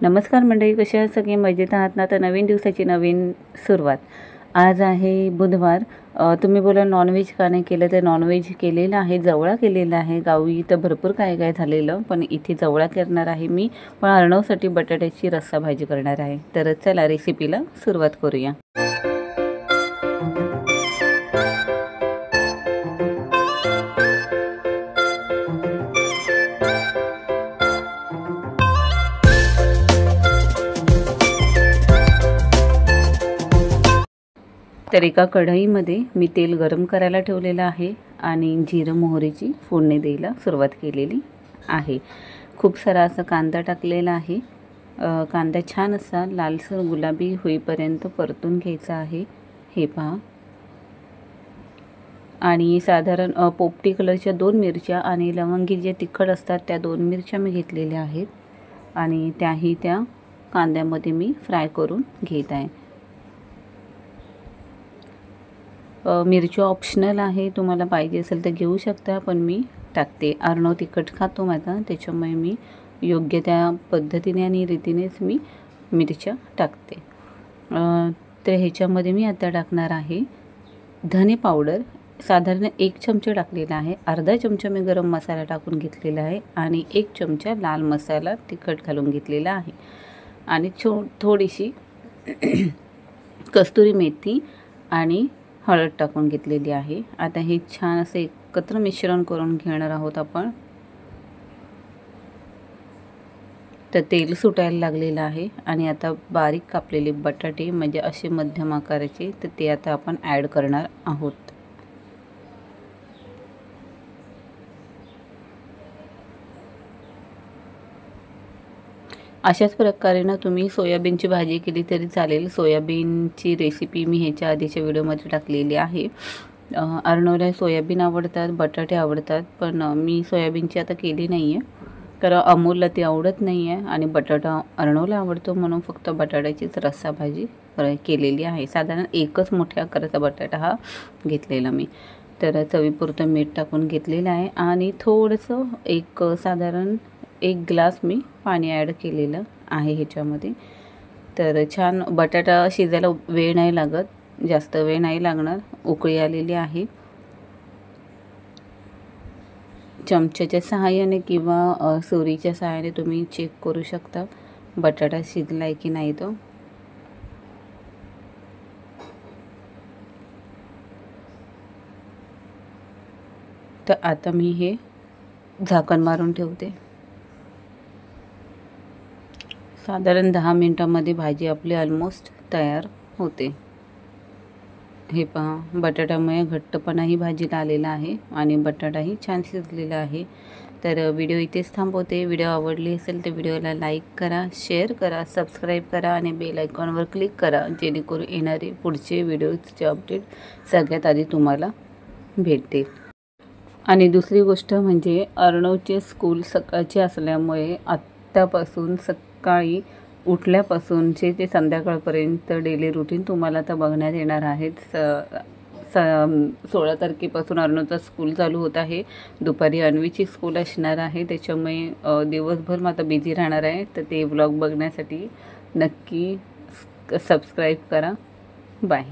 नमस्कार मंडळी, कशा आहात सगळे? मजेत आहात ना? तर नवीन दिवसाची नवीन सुरुवात. आज आहे बुधवार. तुम्ही बोला नॉनव्हेज का नाही केलं, तर नॉनव्हेज केलेलं आहे, जवळा केलेला आहे. गावी तर भरपूर काय काय झालेलं, पण इथे जवळा करणार आहे मी. पण अर्णवसाठी बटाट्याची रस्सा भाजी करणार आहे. तर चला रेसिपीला सुरुवात करूया. तर एका कढईमध्ये मी तेल गरम करायला ठेवलेलं आहे आणि जिरं मोहरीची फोडणी द्यायला सुरुवात केलेली आहे. खूप सारा असा कांदा टाकलेला आहे. कांदा छान असा लालसर गुलाबी होईपर्यंत परतून घ्यायचा आहे. हे पहा. आणि साधारण पोपटी कलरच्या 2 मिरच्या आणि लवंगी जे तिखट असतात त्या 2 मिरच्या मी घेतलेल्या आहेत आणि त्याही त्या कांद्यामध्ये मी फ्राय करून घेत आहे. मिरची ऑप्शनल आहे, तुम्हाला पाहिजे असेल तर घेऊ शकता, पण मी टाकते. अर्णव तिखट खातो माझा, त्याच्यामुळे मी योग्य त्या पद्धतीने आणि रीतीनेच मी मिरच्या टाकते. तर ह्याच्यामध्ये मी आता टाकणार आहे धने पावडर. साधारण 1 चमचा टाकलेला आहे. अर्धा चमचा मी गरम मसाला टाकून घेतलेला आहे आणि 1 चमचा लाल मसाला तिखट घालून घेतलेला आहे आणि थोडीशी कस्तुरी मेथी आणि हळद टाकून घेतलेली आहे. आता हे छान असे एकत्र मिश्रण करून घेणार आहोत आपण. तर तेल सुटायला लागलेलं आहे आणि आता बारीक कापलेले बटाटे म्हणजे असे मध्यम आकाराचे, तर ते आता आपण ॲड करणार आहोत. अशाच प्रकारे ना तुम्ही सोयाबीनची भाजी केली तरी चालेल. सोयाबीनची रेसिपी मी ह्याच्या आधीच्या व्हिडिओमध्ये टाकलेली आहे. अर्णवला सोयाबीन आवडतात, बटाटे आवडतात, पण मी सोयाबीनची आता केली नाही आहे कारण अमोलला ती आवडत नाही आहे आणि बटाटा अर्णवला आवडतो, म्हणून फक्त बटाट्याचीच रस्सा भाजी केलेली आहे. साधारण 1च मोठ्या आकाराचा बटाटा हा घेतलेला मी. तर चवीपुरतं मीठ टाकून घेतलेलं आहे आणि थोडंसं साधारण 1 ग्लास मी पाणी ॲड केलेलं आहे ह्याच्यामध्ये. तर छान बटाटा शिजायला वेळ नाही लागत, जास्त वेळ नाही लागणार. उकळी आलेली आहे. चमच्याच्या सहाय्याने किंवा सुरीच्या सहाय्याने तुम्ही चेक करू शकता बटाटा शिजला आहे की नाही तो. तर आता मी हे झाकण मारून ठेवते. साधारण 10 मिनिटांमध्ये भाजी आपली ऑलमोस्ट तयार होते. हे पहा, बटाट्यामुळे घट्टपणाही भाजीला आलेला आहे आणि बटाटाही छान शिजलेला आहे. तर व्हिडिओ इथेच थांबवते. व्हिडिओ आवडली असेल तर व्हिडिओला लाईक करा, शेअर करा, सबस्क्राईब करा आणि बेल आयकॉनवर क्लिक करा, जेणेकरून येणारे पुढचे व्हिडिओचे अपडेट सगळ्यात आधी तुम्हाला भेटतील. आणि दुसरी गोष्ट म्हणजे अर्णवचे स्कूल सकाळचे असल्यामुळे आत्तापासून सकाळी उठल्यापासूनचे ते संध्याकाळपर्यंत डेली रुटीन तुम्हाला आता बघण्यात येणार आहेत. 16 तारखेपासून अर्णवचा स्कूल चालू होत आहे. दुपारी अन्वीची स्कूल असणार आहे, त्याच्यामुळे दिवसभर मग आता बिझी राहणार आहे. तर ते व्लॉग बघण्यासाठी नक्की सबस्क्राईब करा. बाय.